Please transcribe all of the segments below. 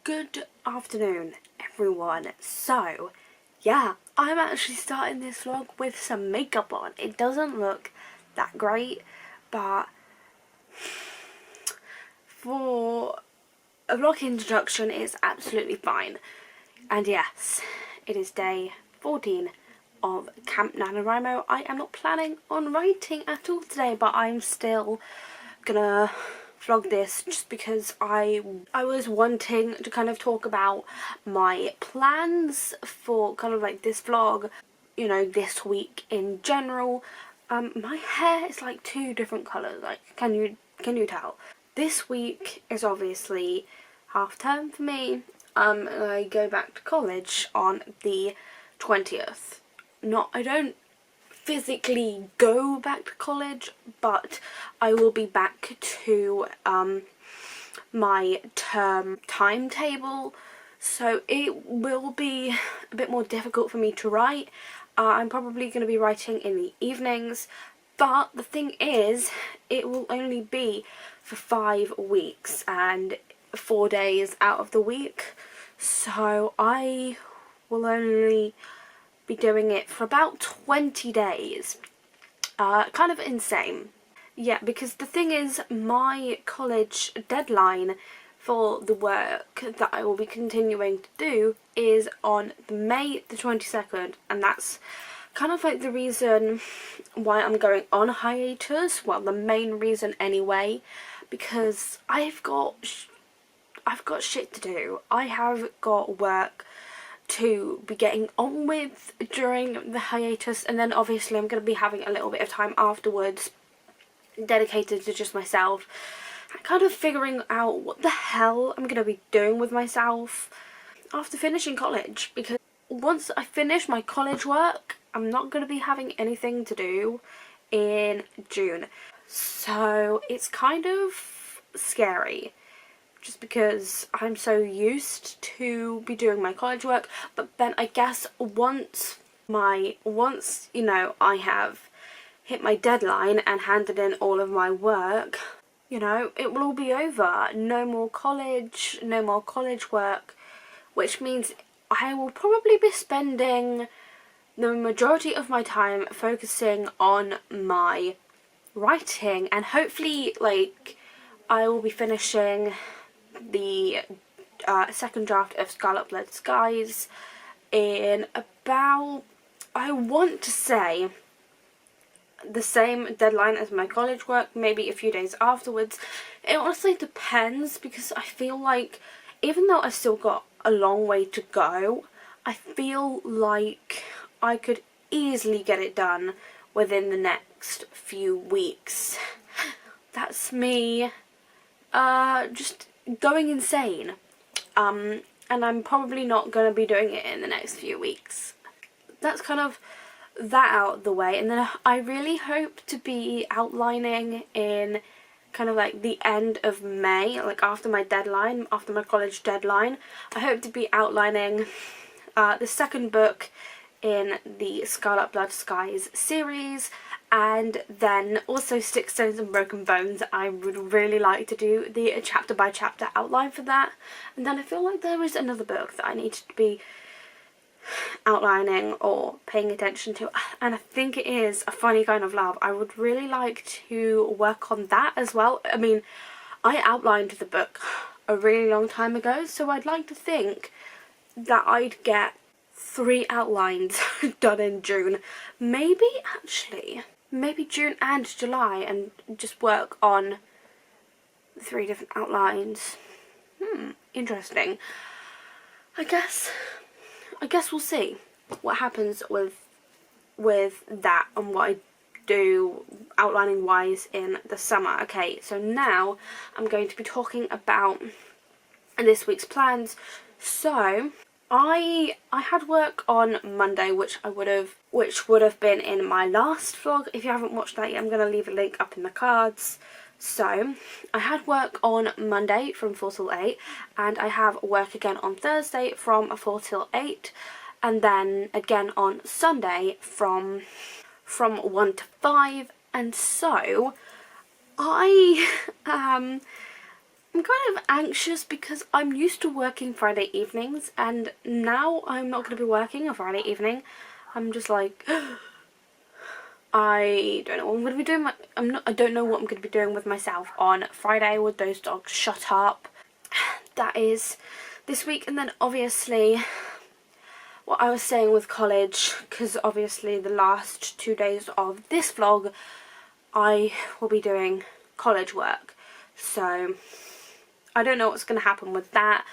Good afternoon, everyone. So, yeah, I'm actually starting this vlog with some makeup on. It doesn't look that great, but for a vlog introduction, it's absolutely fine. And yes, it is day 14 of Camp NaNoWriMo. I am not planning on writing at all today, but I'm still gonna vlog this just because I was wanting to kind of talk about my plans for kind of like this vlog, you know, this week in general. My hair is like two different colours, like can you tell? This week is obviously half term for me. I go back to college on the 20th. I don't physically go back to college, but I will be back to my term timetable, so it will be a bit more difficult for me to write. I'm probably going to be writing in the evenings, but the thing is, it will only be for 5 weeks and 4 days out of the week, so I will only be doing it for about 20 days. Kind of insane. Yeah, because the thing is, my college deadline for the work that I will be continuing to do is on May the 22nd, and that's kind of like the reason why I'm going on hiatus. Well, the main reason anyway, because I've got shit to do. I have got work to be getting on with during the hiatus, and then obviously I'm going to be having a little bit of time afterwards dedicated to just myself and kind of figuring out what the hell I'm going to be doing with myself after finishing college, because once I finish my college work I'm not going to be having anything to do in June, so it's kind of scary just because I'm so used to be doing my college work. But then I guess once you know, I have hit my deadline and handed in all of my work, you know, it will all be over. No more college work, which means I will probably be spending the majority of my time focusing on my writing, and hopefully like I will be finishing the second draft of Scarlet Blood Skies in about, I want to say, the same deadline as my college work, maybe a few days afterwards. It honestly depends, because I feel like even though I've still got a long way to go, I feel like I could easily get it done within the next few weeks. That's me just going insane, and I'm probably not going to be doing it in the next few weeks. That's kind of that out of the way, and then I really hope to be outlining in kind of like the end of May, like after my deadline, after my college deadline. I hope to be outlining the second book in the Scarlet Blood Skies series, and then also Sticks, Stones and Broken Bones. I would really like to do the chapter by chapter outline for that. And then I feel like there is another book that I need to be outlining or paying attention to, and I think it is A Funny Kind of Love. I would really like to work on that as well. I mean, I outlined the book a really long time ago, so I'd like to think that I'd get 3 outlines done in June. Maybe June and July, and just work on 3 different outlines. Interesting. I guess we'll see what happens with that and what I do outlining wise in the summer. Okay, so now I'm going to be talking about this week's plans. So I had work on Monday, which would have been in my last vlog. If you haven't watched that yet, I'm going to leave a link up in the cards. So I had work on Monday from 4 till 8, and I have work again on Thursday from 4 till 8, and then again on Sunday from 1 to 5. And so I I'm kind of anxious because I'm used to working Friday evenings, and now I'm not going to be working a Friday evening. I'm just like, I don't know what I'm going to be doing. I don't know what I'm going to be doing with myself on Friday with those dogs shut up. That is this week. And then obviously what I was saying with college, because obviously the last 2 days of this vlog I will be doing college work, so I don't know what's going to happen with that.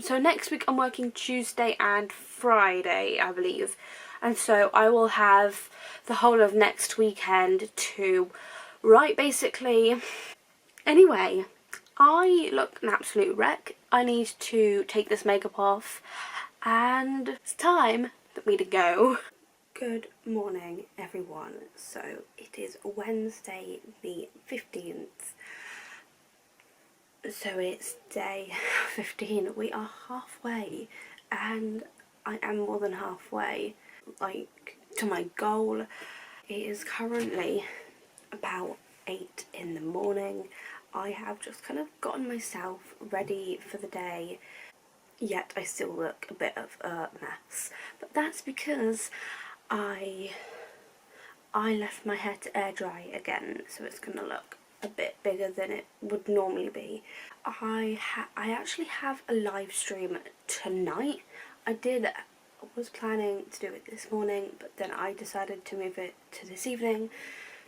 So next week I'm working Tuesday and Friday, I believe, and so I will have the whole of next weekend to write, basically. Anyway, I look an absolute wreck. I need to take this makeup off, and it's time for me to go. Good morning, everyone. So it is Wednesday the 15th. So it's day 15. We are halfway, and I am more than halfway, like, to my goal. It is currently about 8 in the morning. I have just kind of gotten myself ready for the day, yet I still look a bit of a mess. But that's because I left my hair to air dry again, so it's gonna look a bit bigger than it would normally be. I actually have a live stream tonight. I was planning to do it this morning, but then I decided to move it to this evening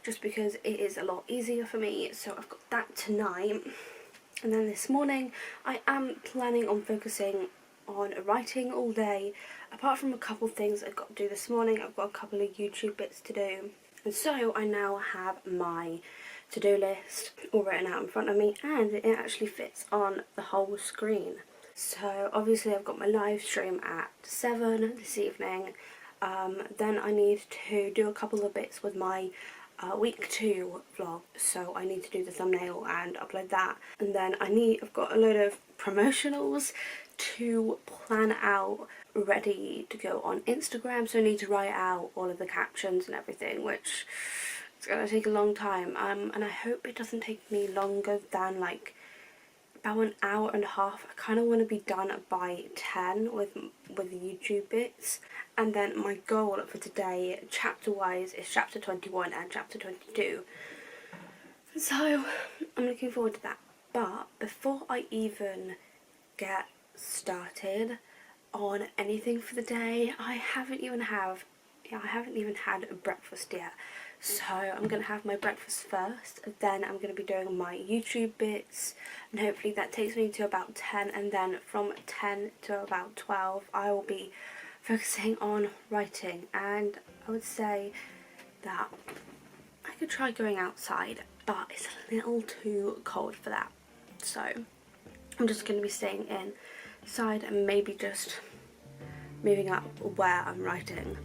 just because it is a lot easier for me. So I've got that tonight, and then this morning I am planning on focusing on writing all day. Apart from a couple things I've got to do this morning, I've got a couple of YouTube bits to do, and so I now have my to-do list all written out in front of me, and it actually fits on the whole screen. So obviously I've got my live stream at 7 this evening. Then I need to do a couple of bits with my week 2 vlog, so I need to do the thumbnail and upload that, and then I've got a load of promotionals to plan out ready to go on Instagram, so I need to write out all of the captions and everything, which is going to take a long time, and I hope it doesn't take me longer than like about an hour and a half. I kind of want to be done by 10 with the YouTube bits, and then my goal for today, chapter wise, is chapter 21 and chapter 22, so I'm looking forward to that. But before I even get started on anything for the day, I haven't even had a breakfast yet. So I'm going to have my breakfast first, then I'm going to be doing my YouTube bits, and hopefully that takes me to about 10, and then from 10 to about 12 I will be focusing on writing. And I would say that I could try going outside, but it's a little too cold for that, so I'm just going to be staying inside and maybe just moving up where I'm writing.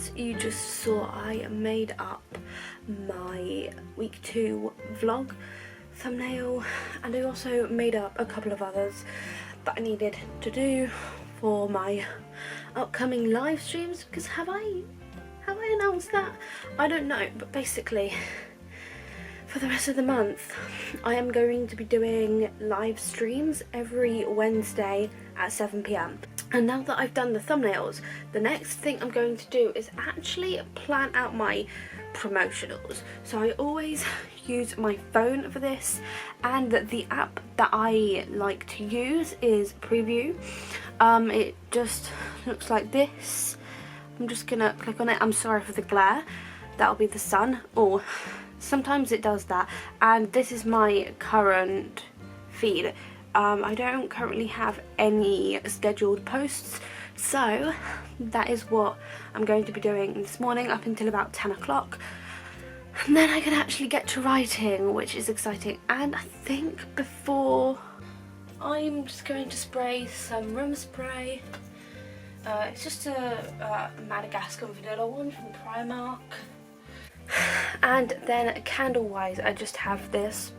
as you just saw, I made up my week 2 vlog thumbnail, and I also made up a couple of others that I needed to do for my upcoming live streams, because have I announced that? I don't know, but basically for the rest of the month I am going to be doing live streams every Wednesday at 7 PM. And now that I've done the thumbnails, the next thing I'm going to do is actually plan out my promotionals. So I always use my phone for this, and the app that I like to use is Preview. It just looks like this. I'm just gonna click on it. I'm sorry for the glare, that'll be the sun, or sometimes it does that. And this is my current feed. I don't currently have any scheduled posts, so that is what I'm going to be doing this morning up until about 10 o'clock. And then I can actually get to writing, which is exciting. And I think before, I'm just going to spray some room spray. It's just a Madagascar vanilla one from Primark. And then candle-wise, I just have this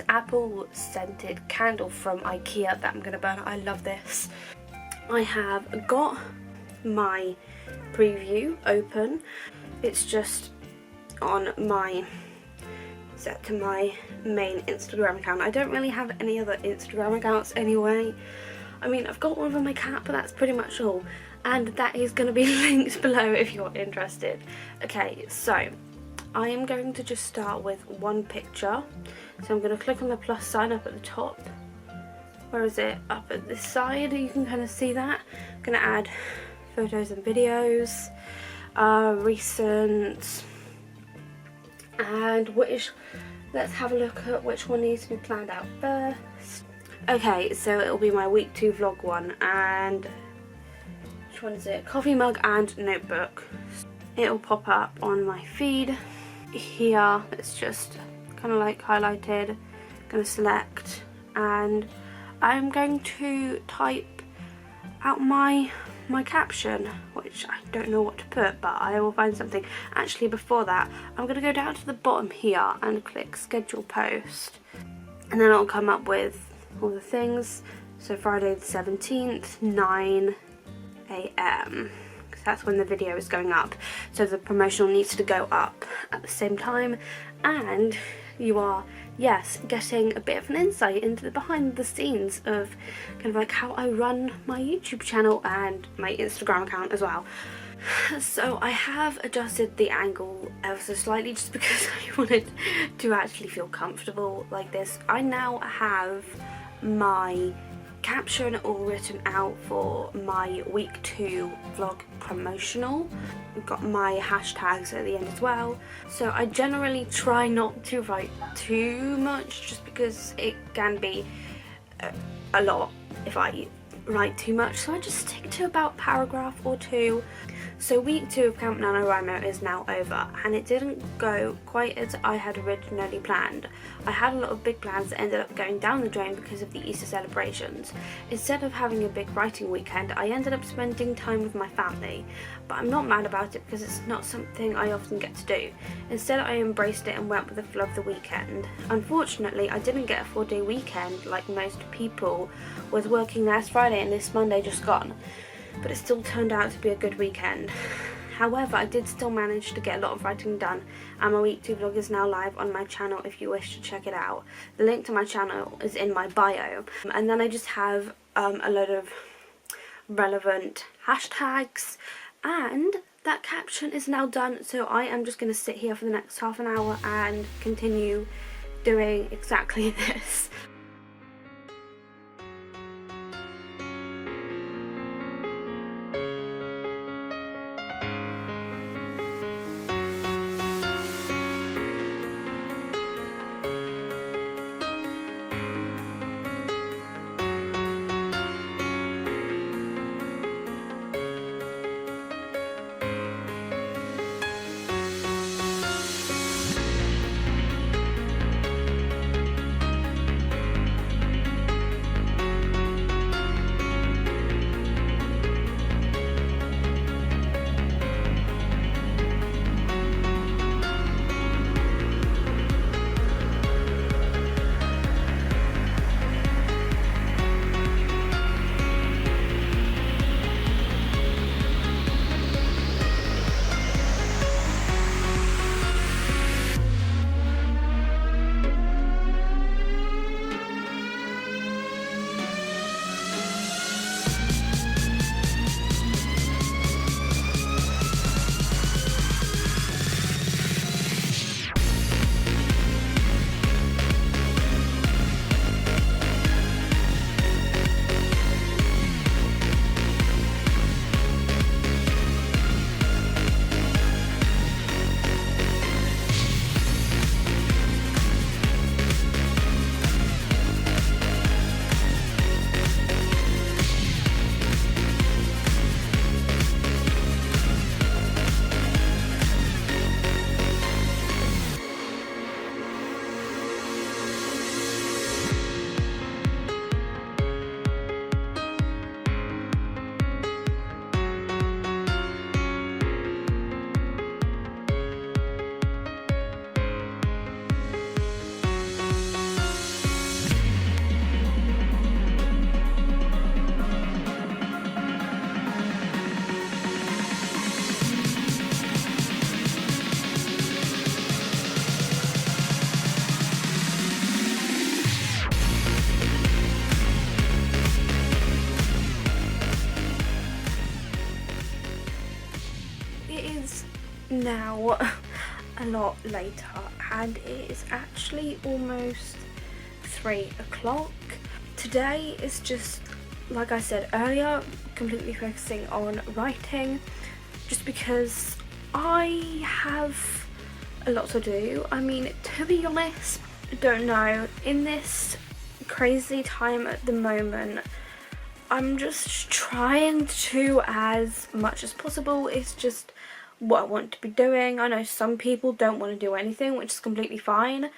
apple scented candle from IKEA that I'm going to burn. I love this. I have got my Preview open. It's just on my set to my main Instagram account. I don't really have any other Instagram accounts anyway. I mean, I've got one for my cat, but that's pretty much all. And that is going to be linked below if you're interested. Okay, so I am going to just start with one picture. So I'm going to click on the plus sign up at the top. Where is it? Up at this side, you can kind of see that. I'm going to add photos and videos, recent, and let's have a look at which one needs to be planned out first. Okay, so it'll be my week 2 vlog one, and which one is it? Coffee mug and notebook. It'll pop up on my feed here. It's just kind of like highlighted. I'm going to select, and I'm going to type out my caption, which I don't know what to put, but I will find something. Actually, before that, I'm going to go down to the bottom here and click schedule post, and then I'll come up with all the things. So Friday the 17th, 9 AM, because that's when the video is going up. So the promotional needs to go up at the same time, and you are, yes, getting a bit of an insight into the behind the scenes of kind of like how I run my YouTube channel and my Instagram account as well. So I have adjusted the angle ever so slightly just because I wanted to actually feel comfortable like this. I now have my caption all written out for my week 2 vlog promotional. I've got my hashtags at the end as well. So I generally try not to write too much just because it can be a lot if I write too much, so I just stick to about a paragraph or 2. So week 2 of Camp NaNoWriMo is now over, and it didn't go quite as I had originally planned. I had a lot of big plans that ended up going down the drain because of the Easter celebrations. Instead of having a big writing weekend, I ended up spending time with my family, but I'm not mad about it because it's not something I often get to do. Instead, I embraced it and went with the flow of the weekend. Unfortunately, I didn't get a 4-day weekend like most people, was working last Friday and this Monday just gone. But it still turned out to be a good weekend. However, I did still manage to get a lot of writing done, and my week 2 vlog is now live on my channel if you wish to check it out. The link to my channel is in my bio. And then I just have a load of relevant hashtags, and that caption is now done, so I am just going to sit here for the next half an hour and continue doing exactly this. now a lot later and it is actually almost 3 o'clock. Today is just, like I said earlier, completely focusing on writing just because I have a lot to do. I mean, to be honest, I don't know, in this crazy time at the moment, I'm just trying to, as much as possible, it's just what I want to be doing. I know some people don't want to do anything, which is completely fine,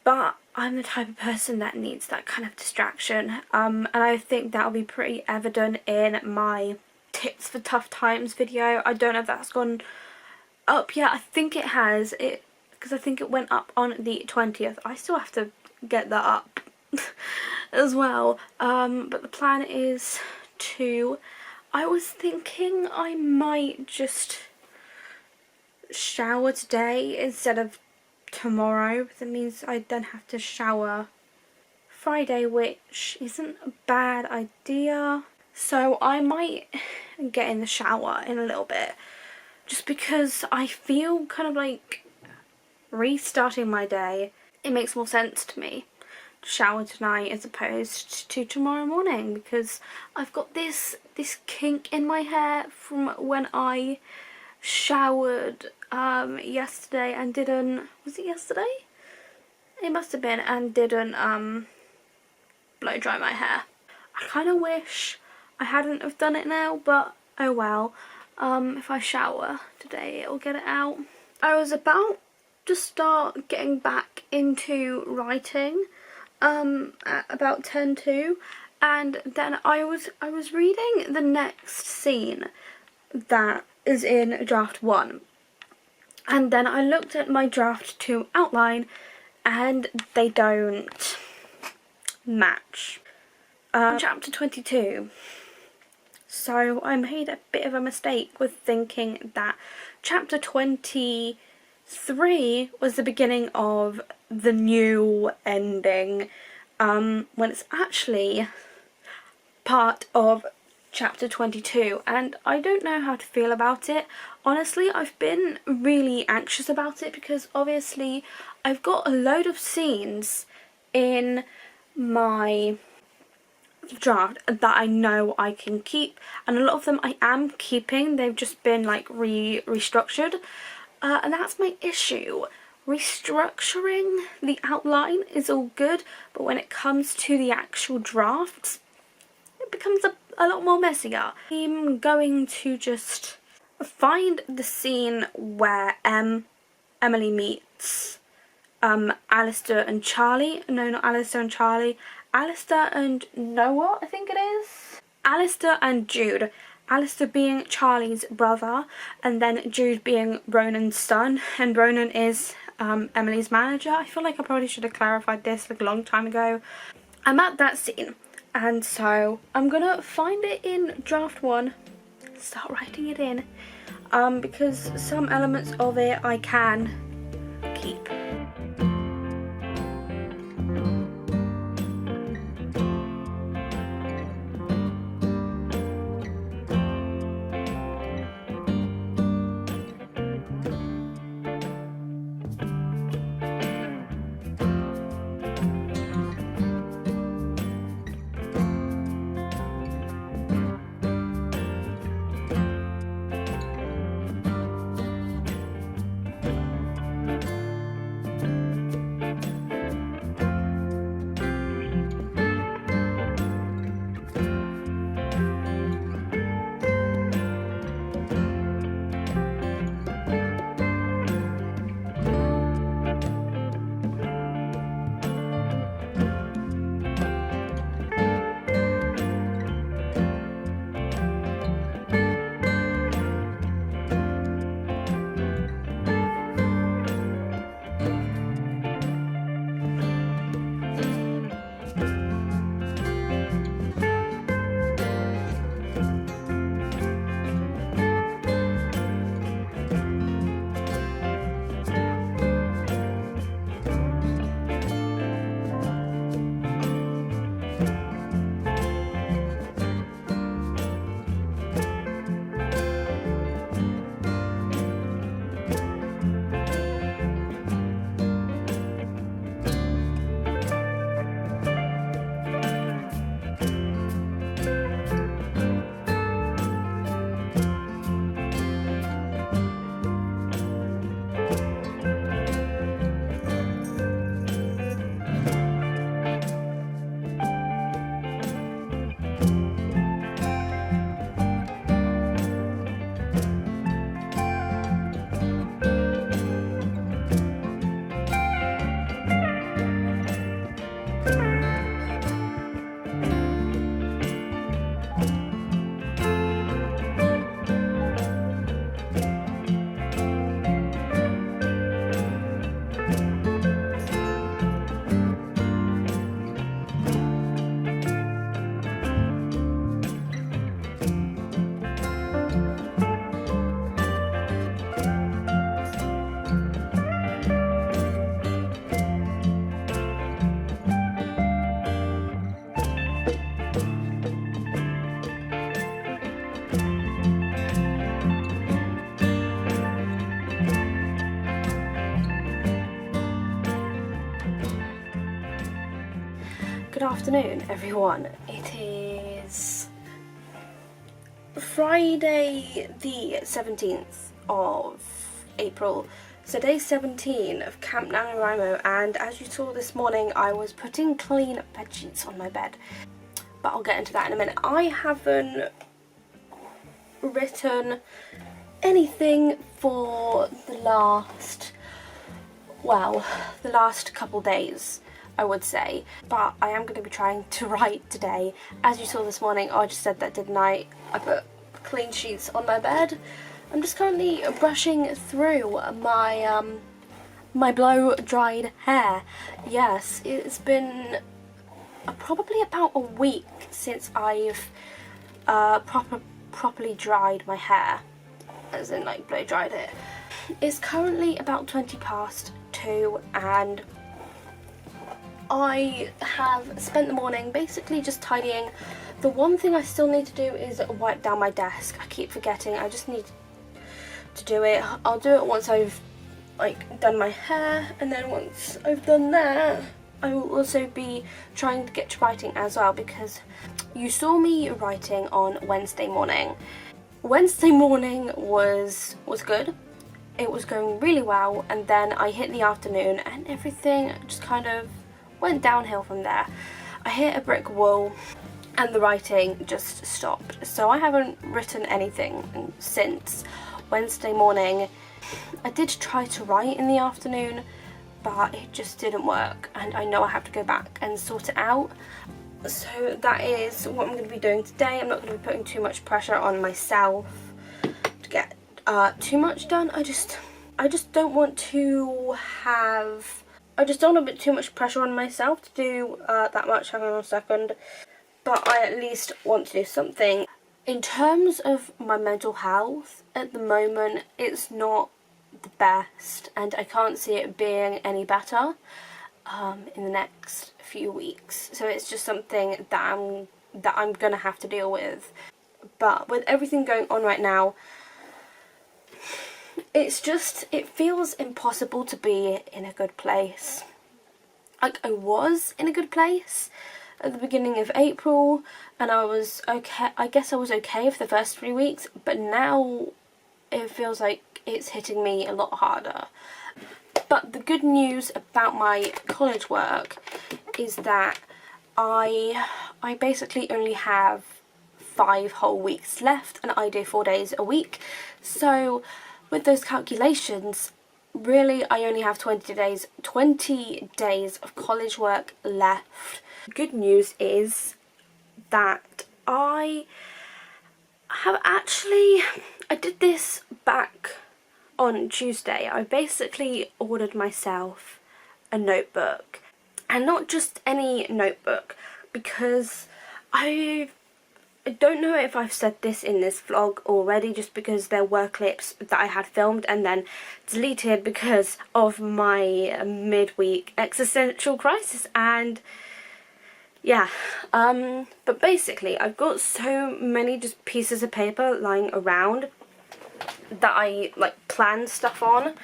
but I'm the type of person that needs that kind of distraction, and I think that'll be pretty evident in my tips for tough times video. I don't know if that's gone up yet. I think it has, because I think it went up on the 20th. I still have to get that up as well, but the plan is to, I was thinking I might just shower today instead of tomorrow, because it means I then have to shower Friday, which isn't a bad idea. So I might get in the shower in a little bit, just because I feel kind of like restarting my day. It makes more sense to me to shower tonight as opposed to tomorrow morning, because I've got this kink in my hair from when I showered yesterday and didn't, was it yesterday? It must have been, and didn't blow dry my hair. I kind of wish I hadn't have done it now, but oh well. If I shower today, it'll get it out. I was about to start getting back into writing at about 10:02, and then I was reading the next scene that is in draft 1, and then I looked at my draft 2 outline and they don't match. Chapter 22. So I made a bit of a mistake with thinking that chapter 23 was the beginning of the new ending, when it's actually part of chapter 22, and I don't know how to feel about it. Honestly, I've been really anxious about it because obviously I've got a load of scenes in my draft that I know I can keep, and a lot of them I am keeping. They've just been like restructured, and that's my issue. Restructuring the outline is all good, but when it comes to the actual drafts, it becomes a lot more messier. I'm going to just find the scene where Emilee meets Alistair and Charlie. No, not Alistair and Charlie. Alistair and Noah, I think it is. Alistair and Jude. Alistair being Charlie's brother, and then Jude being Ronan's son, and Ronan is Emilee's manager. I feel like I probably should have clarified this like a long time ago. I'm at that scene, and so I'm gonna find it in draft 1, start writing it in, because some elements of it I can keep. Good afternoon, everyone. It is Friday the 17th of April, so day 17 of Camp NaNoWriMo, and as you saw this morning I was putting clean bedsheets on my bed, but I'll get into that in a minute. I haven't written anything for the last couple days, I would say, but I am going to be trying to write today. As you saw this morning, I just said that, didn't I? I put clean sheets on my bed. I'm just currently brushing through my my blow-dried hair. Yes, it's been probably about a week since I've properly dried my hair, as in like blow-dried it. It's currently about 20 past 2 and I have spent the morning basically just tidying. The one thing I still need to do is wipe down my desk. I keep forgetting. I just need to do it. I'll do it once I've done my hair, and then once I've done that I will also be trying to get to writing as well, because you saw me writing on Wednesday morning. Wednesday morning was good. It was going really well, and then I hit the afternoon and everything just kind of went downhill from there. I hit a brick wall and the writing just stopped. So I haven't written anything since Wednesday morning. I did try to write in the afternoon, but it just didn't work, and I know I have to go back and sort it out. So that is what I'm going to be doing today. I'm not going to be putting too much pressure on myself to get too much done. I just don't want to have, I just don't want to put too much pressure on myself to do that much. Hang on a second. But I at least want to do something. In terms of my mental health, at the moment it's not the best, and I can't see it being any better in the next few weeks. So it's just something that I'm gonna have to deal with. But with everything going on right now, it feels impossible to be in a good place. Like, I was in a good place at the beginning of April, and I was okay. I guess I was okay for the first 3 weeks, but now it feels like it's hitting me a lot harder. But the good news about my college work is that I basically only have 5 whole weeks left, and I do 4 days a week. So with those calculations, really I only have 20 days of college work left. Good news is that I did this back on Tuesday. I basically ordered myself a notebook, and not just any notebook, because I don't know if I've said this in this vlog already, just because there were clips that I had filmed and then deleted because of my midweek existential crisis, and yeah, but basically I've got so many just pieces of paper lying around that I plan stuff on,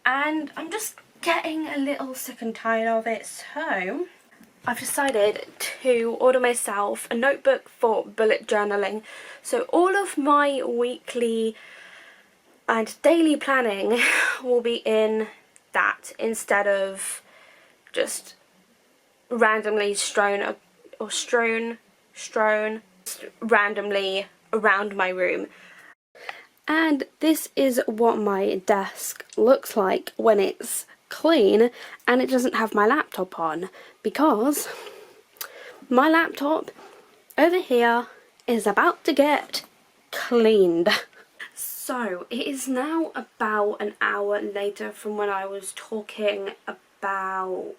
and I'm just getting a little sick and tired of it. So I've decided to order myself a notebook for bullet journaling. So all of my weekly and daily planning will be in that, instead of just randomly strewn randomly around my room. And this is what my desk looks like when it's clean and it doesn't have my laptop on, because my laptop over here is about to get cleaned. So it is now about an hour later from when I was talking about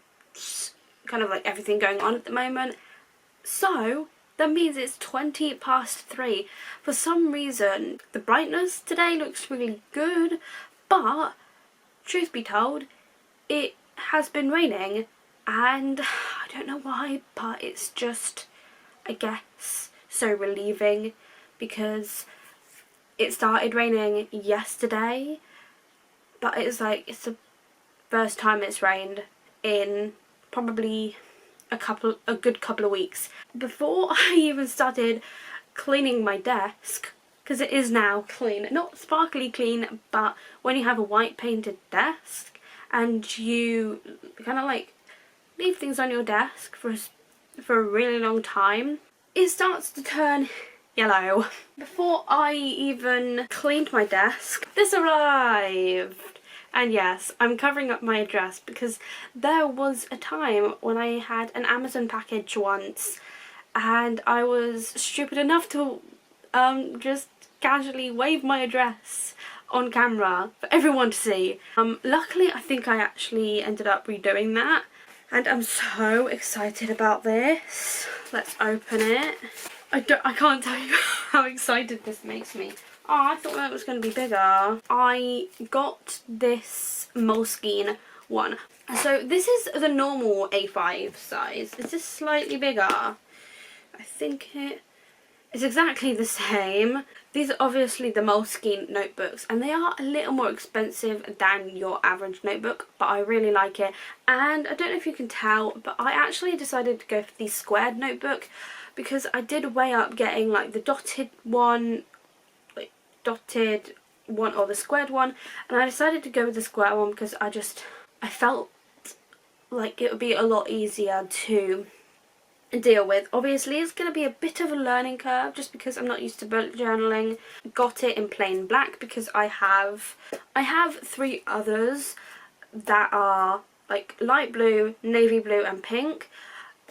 kind of everything going on at the moment. So that means it's 20 past 3. For some reason the brightness today looks really good, but truth be told, it has been raining, and I don't know why, but it's just, I guess, so relieving, because it started raining yesterday, but it's the first time it's rained in probably a good couple of weeks. Before I even started cleaning my desk, because it is now clean, not sparkly clean, but when you have a white painted desk and you kind of like leave things on your desk for a really long time, it starts to turn yellow. Before I even cleaned my desk, this arrived. And yes, I'm covering up my address because there was a time when I had an Amazon package once and I was stupid enough to just casually wave my address on camera for everyone to see. Luckily, I think I actually ended up redoing that, and I'm so excited about this. Let's open it. I can't tell you how excited this makes me. Oh, I thought that was going to be bigger. I got this Moleskine one. So this is the normal A5 size. Is this slightly bigger? I think it's exactly the same. These are obviously the Moleskine notebooks, and they are a little more expensive than your average notebook, but I really like it. And I don't know if you can tell, but I actually decided to go for the squared notebook because I did weigh up getting like the dotted one or the squared one, and I decided to go with the square one because I felt like it would be a lot easier to deal with. Obviously it's going to be a bit of a learning curve just because I'm not used to bullet journaling. Got it in plain black because I have 3 others that are like light blue, navy blue and pink,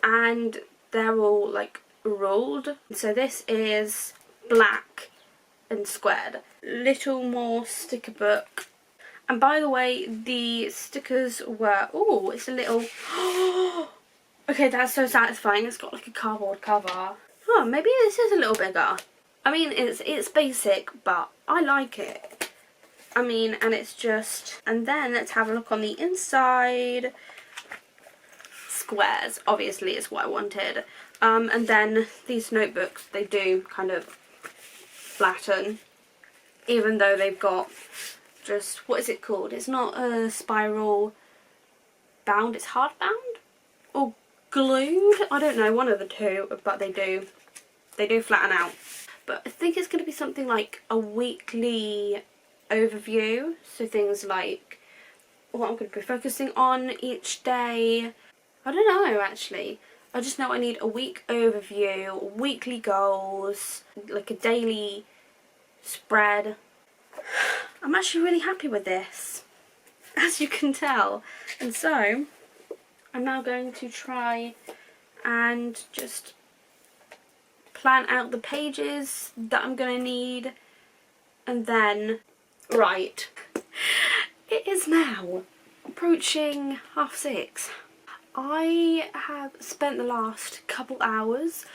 and they're all like ruled. So this is black and squared. Little more sticker book. And by the way, the stickers were, oh, it's a little, okay, that's so satisfying. It's got like a cardboard cover. Oh, maybe this is a little bigger. I mean, it's basic, but I like it. I mean, and it's just, and then let's have a look on the inside. Squares, obviously, is what I wanted. And then these notebooks, they do kind of flatten, even though they've got just, what is it called? It's not a spiral bound, it's hard bound or glued. I don't know, one of the two, but they do flatten out. But I think it's going to be something like a weekly overview, so things like what I'm going to be focusing on each day. I don't know, actually. I just know I need a week overview, weekly goals, like a daily spread. I'm actually really happy with this, as you can tell. And so, I'm now going to try and just plan out the pages that I'm going to need and then write. It is now approaching 6:30. I have spent the last couple hours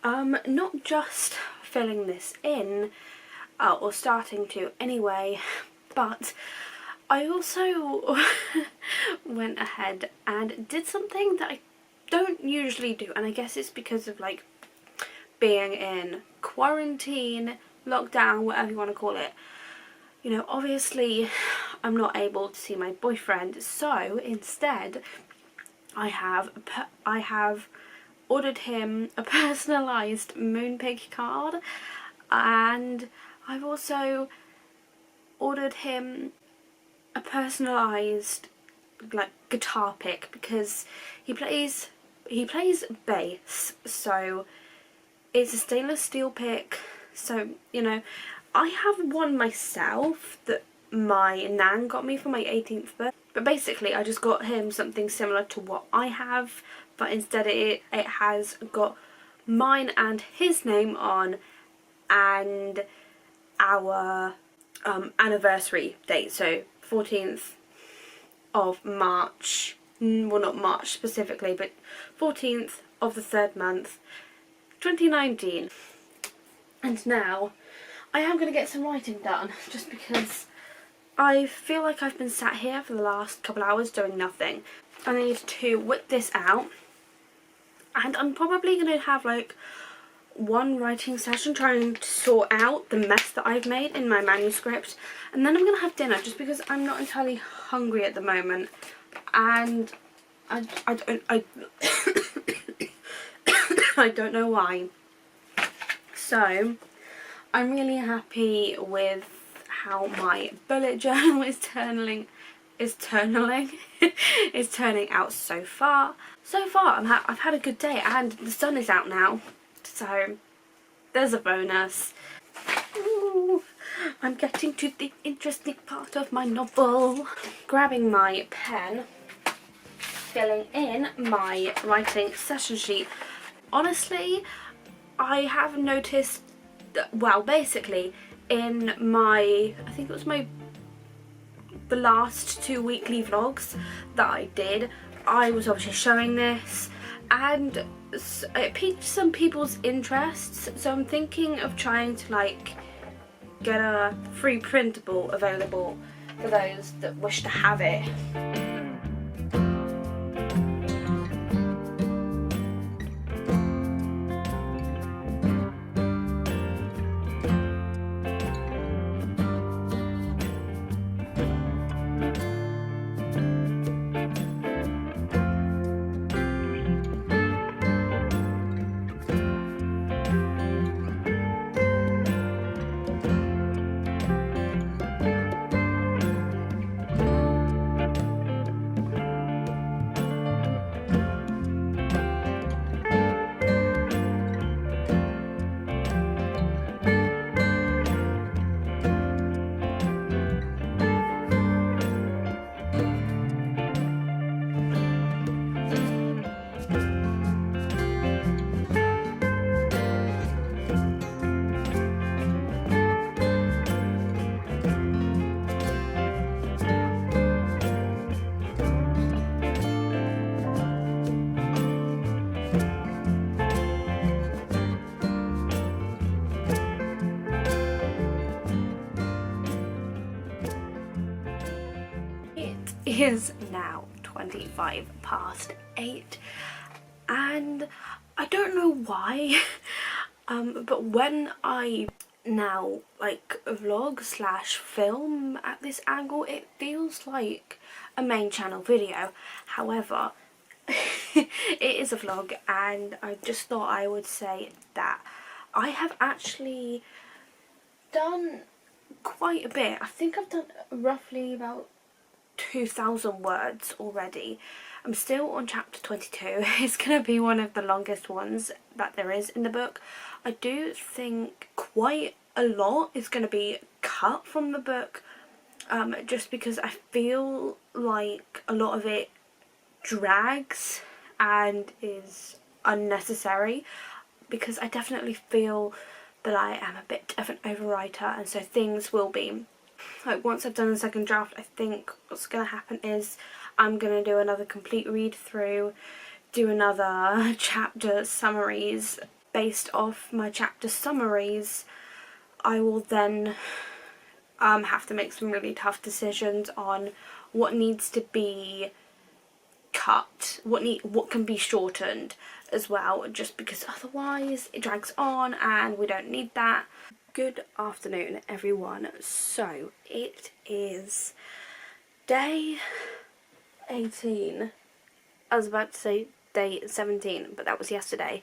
not just filling this in, or starting to anyway, but I also went ahead and did something that I don't usually do, and I guess it's because of like being in quarantine, lockdown, whatever you want to call it. You know, obviously I'm not able to see my boyfriend, so instead I have ordered him a personalised Moonpig card, and I've also ordered him a personalised like guitar pick because he plays bass, so it's a stainless steel pick. So, you know, I have one myself that my nan got me for my 18th birthday, but basically I just got him something similar to what I have, but instead it has got mine and his name on, and our anniversary date, so 14th of March, well not March specifically, but 14th of the 3rd month, 2019. And now I am going to get some writing done, just because I feel like I've been sat here for the last couple hours doing nothing. I need to whip this out, and I'm probably going to have like one writing session trying to sort out the mess that I've made in my manuscript, and then I'm going to have dinner just because I'm not entirely hungry at the moment, and I I don't know why. So I'm really happy with how my bullet journal is turning out so far. I've had a good day, and the sun is out now, so there's a bonus. Ooh, I'm getting to the interesting part of my novel. Grabbing my pen, filling in my writing session sheet. Honestly, I have noticed that, well, basically in my, I think it was the last 2 weekly vlogs that I did, I was obviously showing this, and it piqued some people's interests, so I'm thinking of trying to like get a free printable available for those that wish to have it. It is now 8:25, and I don't know why, but when I now like vlog slash film at this angle, it feels like a main channel video. However, it is a vlog, and I just thought I would say that I have actually done quite a bit. I think I've done roughly about 2,000 words already. I'm still on chapter 22. It's going to be one of the longest ones that there is in the book. I do think quite a lot is going to be cut from the book, just because I feel like a lot of it drags and is unnecessary, because I definitely feel that I am a bit of an overwriter, and so things will be like, once I've done the second draft, I think what's going to happen is I'm going to do another complete read through, do another chapter summaries. Based off my chapter summaries, I will then have to make some really tough decisions on what needs to be cut, what can be shortened as well, just because otherwise it drags on and we don't need that. Good afternoon, everyone. So it is day 18. I was about to say day 17, but that was yesterday.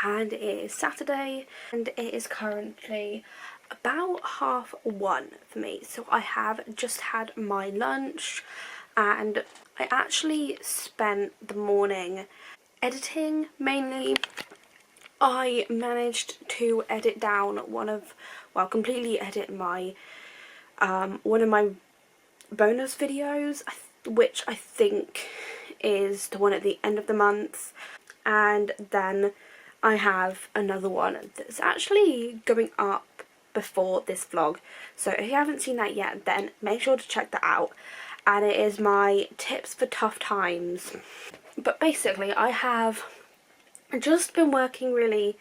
And it is Saturday, and it is currently about 1:30 for me. So I have just had my lunch, and I actually spent the morning editing mainly. I managed to edit down completely edit my one of my bonus videos, which I think is the one at the end of the month, and then I have another one that's actually going up before this vlog, so if you haven't seen that yet, then make sure to check that out, and it is my tips for tough times. But basically I have just been working really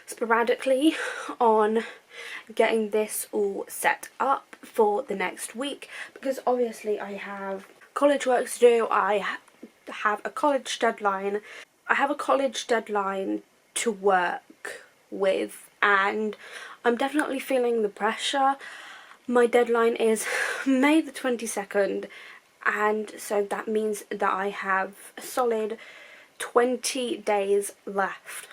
sporadically on getting this all set up for the next week, because obviously I have college work to do. I have a college deadline. To work with, and I'm definitely feeling the pressure. My deadline is May the 22nd, and so that means that I have a solid 20 days left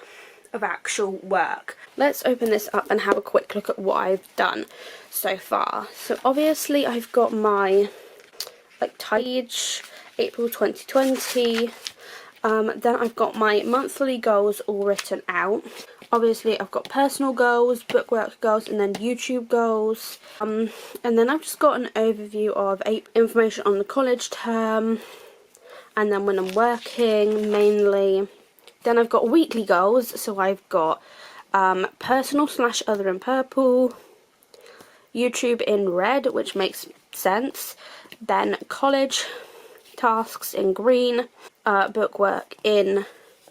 of actual work. Let's open this up and have a quick look at what I've done so far. So obviously I've got my page, April 2020. Then I've got my monthly goals all written out. Obviously I've got personal goals, bookwork goals, and then YouTube goals. And then I've just got an overview of information on the college term, and then when I'm working mainly. Then I've got weekly goals, so I've got personal / other in purple, YouTube in red, which makes sense, then college tasks in green, bookwork in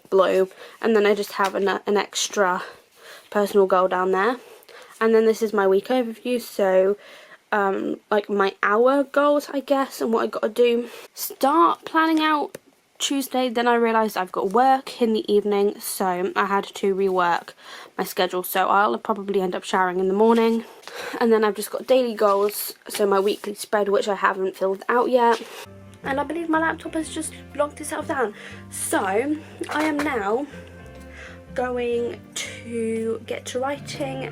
blue, and then I just have an extra personal goal down there. And then this is my week overview, so like my hour goals, I guess, and what I got to do. Start planning out Tuesday, then I realised I've got work in the evening, so I had to rework my schedule, so I'll probably end up showering in the morning. And then I've just got daily goals, so my weekly spread, which I haven't filled out yet. And I believe my laptop has just logged itself down. So I am now going to get to writing.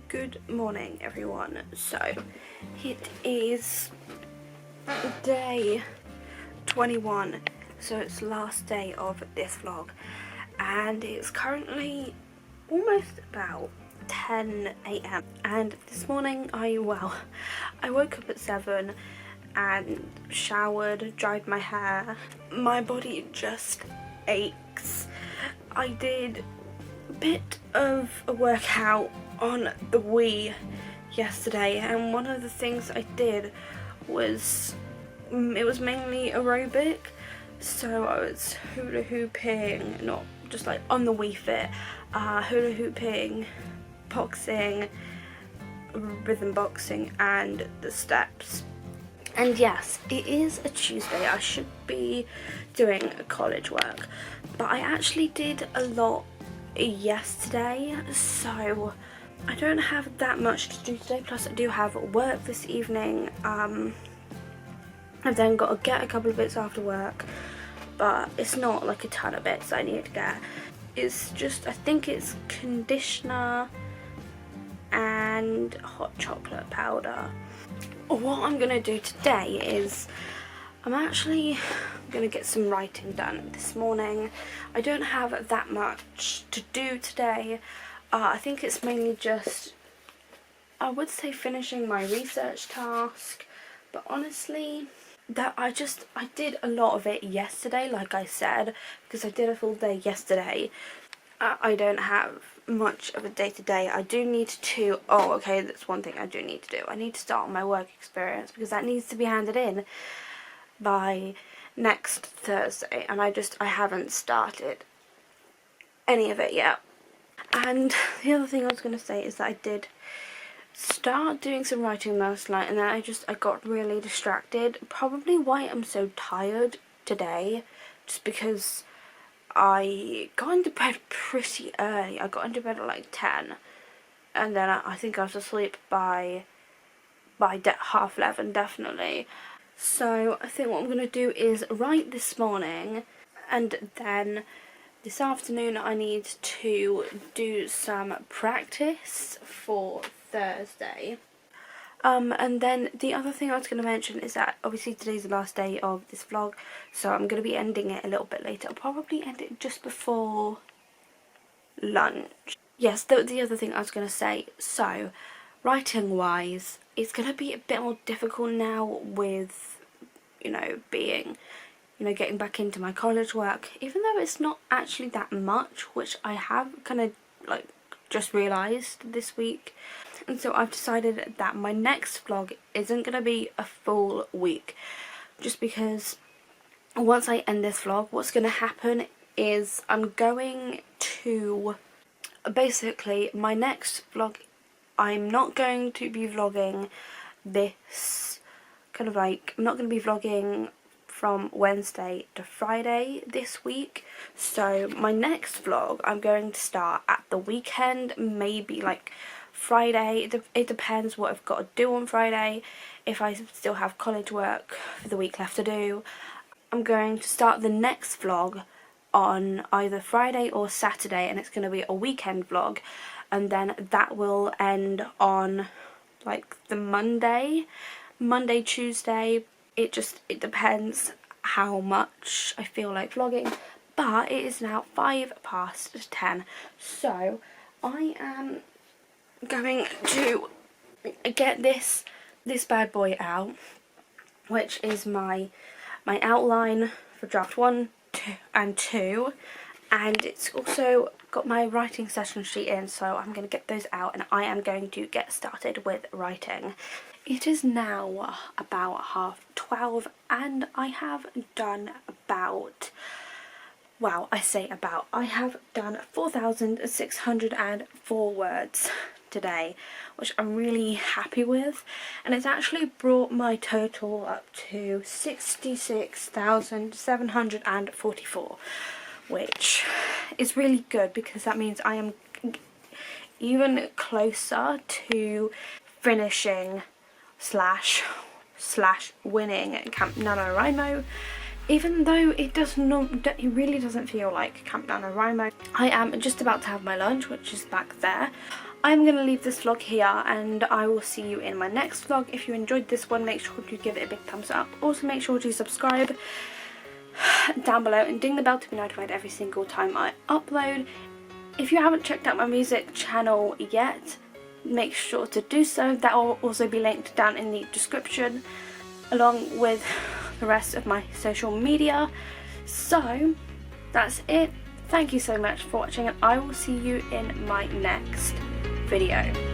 Good morning, everyone. So it is day 21, so it's the last day of this vlog, and it's currently almost about 10 AM, and this morning I woke up at 7 and showered, dried my hair. My body just aches. I did a bit of a workout on the Wii yesterday, and one of the things I did was, it was mainly aerobic, so I was hula hooping, not just like on the Wii Fit, hula hooping, boxing, rhythm boxing, and the steps. And yes, it is a Tuesday, I should be doing college work, but I actually did a lot yesterday, so I don't have that much to do today, plus I do have work this evening. I've then got to get a couple of bits after work, but it's not like a ton of bits I need to get. It's just, I think it's conditioner and hot chocolate powder. What I'm going to do today is I'm actually going to get some writing done this morning. I don't have that much to do today. I think it's mainly just, I would say, finishing my research task, but honestly, that I did a lot of it yesterday, like I said, because I did a full day yesterday. I don't have much of a day-to-day. I do need to, oh okay, that's one thing I do need to do. I need to start on my work experience, because that needs to be handed in by next Thursday, and I haven't started any of it yet. And the other thing I was going to say is that I did start doing some writing last night, and then I got really distracted. Probably why I'm so tired today, just because I got into bed pretty early. I got into bed at like 10, and then I think I was asleep by 11:30 definitely. So I think what I'm going to do is write this morning, and then this afternoon I need to do some practice for Thursday. And then the other thing I was going to mention is that obviously today's the last day of this vlog, so I'm going to be ending it a little bit later. I'll probably end it just before lunch. Yes, the other thing I was going to say, so writing wise, it's going to be a bit more difficult now with, being, getting back into my college work, even though it's not actually that much, which I have kind of like just realised this week. And so I've decided that my next vlog isn't going to be a full week, just because once I end this vlog, what's going to happen is I'm going to, basically my next vlog, I'm not going to be vlogging this kind of like, I'm not going to be vlogging from Wednesday to Friday this week. So my next vlog I'm going to start at the weekend, maybe like Friday. It depends what I've got to do on Friday. If I still have college work for the week left to do, I'm going to start the next vlog on either Friday or Saturday, and it's going to be a weekend vlog, and then that will end on like the Monday, Tuesday. It depends how much I feel like vlogging. But it is now 10:05, so I am going to get this bad boy out, which is my outline for draft 1, 2 and 2, and it's also got my writing session sheet in, so I'm going to get those out and I am going to get started with writing. It is now about 12:30 and I have done I have done 4,604 words today, which I'm really happy with, and it's actually brought my total up to 66,744, which is really good because that means I am even closer to finishing slash winning Camp NaNoWriMo. Even though it really doesn't feel like Camp NaNoWriMo. I am just about to have my lunch, which is back there. I'm going to leave this vlog here and I will see you in my next vlog. If you enjoyed this one, make sure to give it a big thumbs up. Also make sure to subscribe down below and ding the bell to be notified every single time I upload. If you haven't checked out my music channel yet, make sure to do so. That will also be linked down in the description, along with the rest of my social media. So that's it. Thank you so much for watching, and I will see you in my next video.